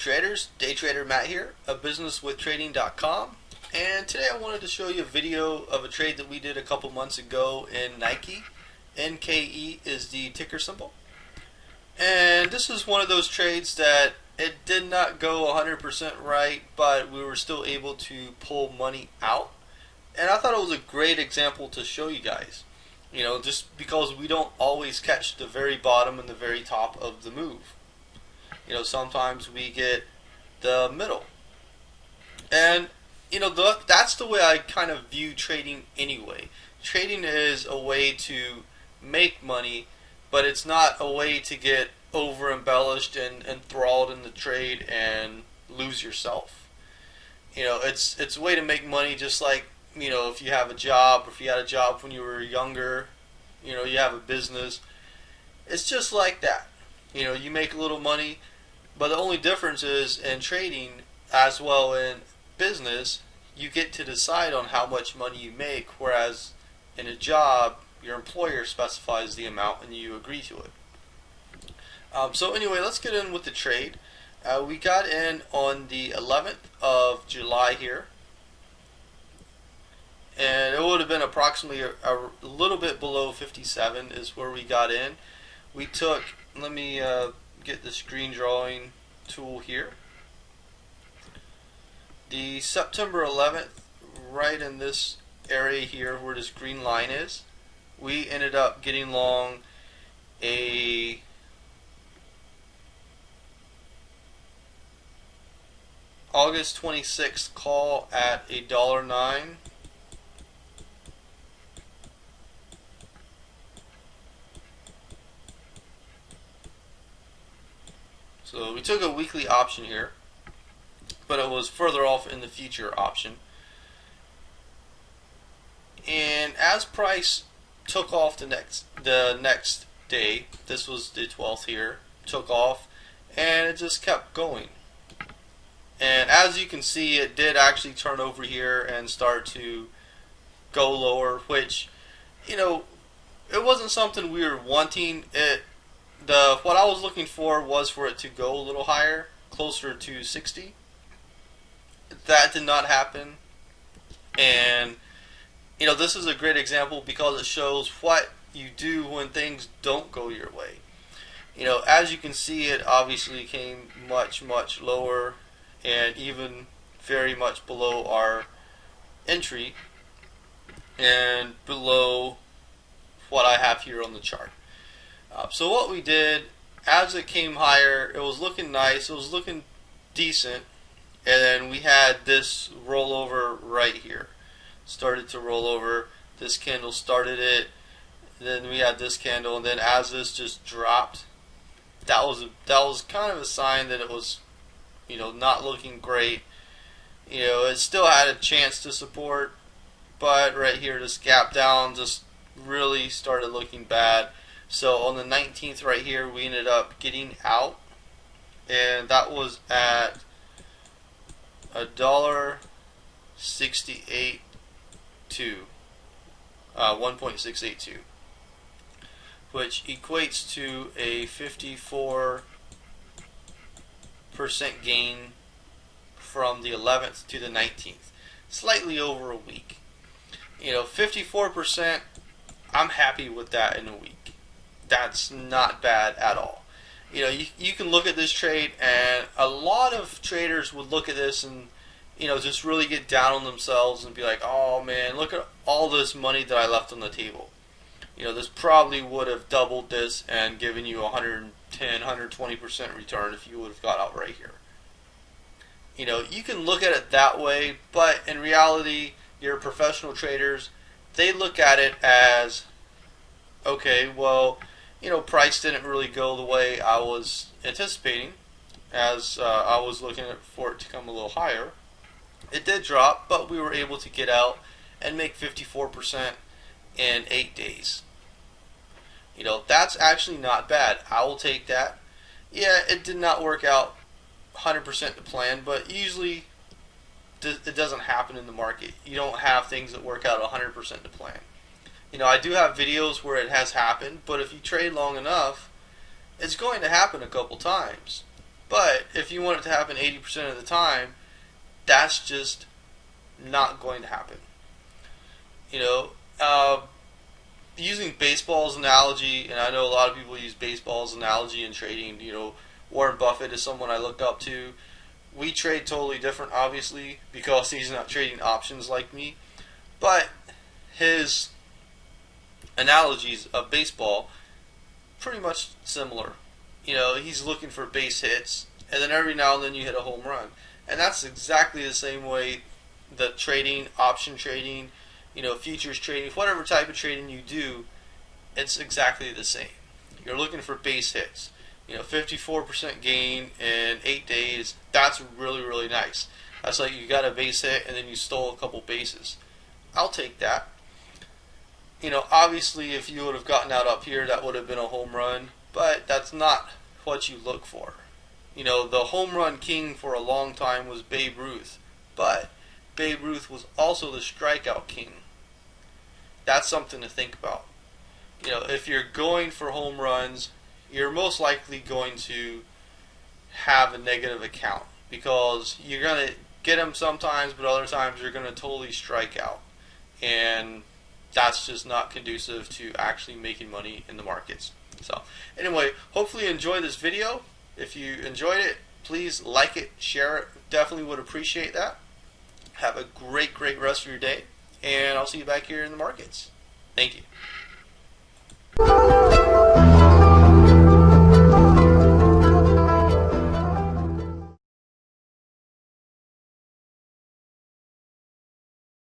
traders, Day Trader Matt here of businesswithtrading.com, and today I wanted to show you a video of a trade that we did a couple months ago in Nike. NKE is the ticker symbol, and this is one of those trades that it did not go 100% right, but we were still able to pull money out, and I thought it was a great example to show you guys. Just because we don't always catch the very bottom and the very top of the move. Sometimes we get the middle. And, that's the way I kind of view trading anyway. Trading is a way to make money, but it's not a way to get over embellished and enthralled in the trade and lose yourself. It's a way to make money just like, if you have a job, or if you had a job when you were younger, you have a business. It's just like that. You make a little money. But the only difference is in trading, as well in business, you get to decide on how much money you make, whereas in a job, your employer specifies the amount and you agree to it. So anyway, let's get in with the trade. We got in on the 11th of July here, and it would have been approximately a little bit below 57 is where we got in. We took, let me get the screen drawing tool here. The September 11th, right in this area here where this green line is, we ended up getting long a August 26th call at $1.09. So we took a weekly option here, but it was further off in the future option. And as price took off the next day, this was the 12th here, took off, and it just kept going. And as you can see, it did actually turn over here and start to go lower, which, it wasn't something we were wanting. What I was looking for was for it to go a little higher, closer to 60. That did not happen, and this is a great example because it shows what you do when things don't go your way. As you can see, it obviously came much lower, and even very much below our entry and below what I have here on the chart. So what we did, as it came higher, it was looking nice, it was looking decent, and then we had this rollover right here. Started to roll over, this candle started it, then we had this candle, and then as this just dropped, that was kind of a sign that it was, not looking great. It still had a chance to support, but right here, this gap down just really started looking bad. So on the 19th right here, we ended up getting out, and that was at $1.682, 1.682, which equates to a 54% gain from the 11th to the 19th, slightly over a week. 54%, I'm happy with that in a week. That's not bad at all. You can look at this trade, and a lot of traders would look at this and just really get down on themselves and be like, oh man, look at all this money that I left on the table. This probably would have doubled this and given you 110, 120% return if you would have got out right here. You can look at it that way, but in reality, your professional traders, they look at it as, okay, well, price didn't really go the way I was anticipating, as I was looking for it to come a little higher. It did drop, but we were able to get out and make 54% in 8 days. That's actually not bad. I will take that. Yeah, it did not work out 100% to plan, but usually it doesn't happen in the market. You don't have things that work out 100% to plan. I do have videos where it has happened, but if you trade long enough, it's going to happen a couple times. But if you want it to happen 80% of the time, that's just not going to happen. You know, using baseball as an analogy, and I know a lot of people use baseball as an analogy in trading. You know, Warren Buffett is someone I look up to. We trade totally different, obviously, because he's not trading options like me. But his analogies of baseball pretty much similar. You know, he's looking for base hits, and then every now and then you hit a home run. And that's exactly the same way that trading, option trading, you know, futures trading, whatever type of trading you do, it's exactly the same. You're looking for base hits. You know, 54% gain in 8 days, that's really, really nice. That's like you got a base hit and then you stole a couple bases. I'll take that. You know, obviously if you would have gotten out up here, that would have been a home run, but that's not what you look for. You know, the home run king for a long time was Babe Ruth, but Babe Ruth was also the strikeout king. That's something to think about. You know, if you're going for home runs, you're most likely going to have a negative account because you're going to get them sometimes, but other times you're going to totally strike out. And that's just not conducive to actually making money in the markets. So anyway, hopefully you enjoyed this video. If you enjoyed it, please like it, share it. Definitely would appreciate that. Have a great rest of your day, and I'll see you back here in the markets. Thank you.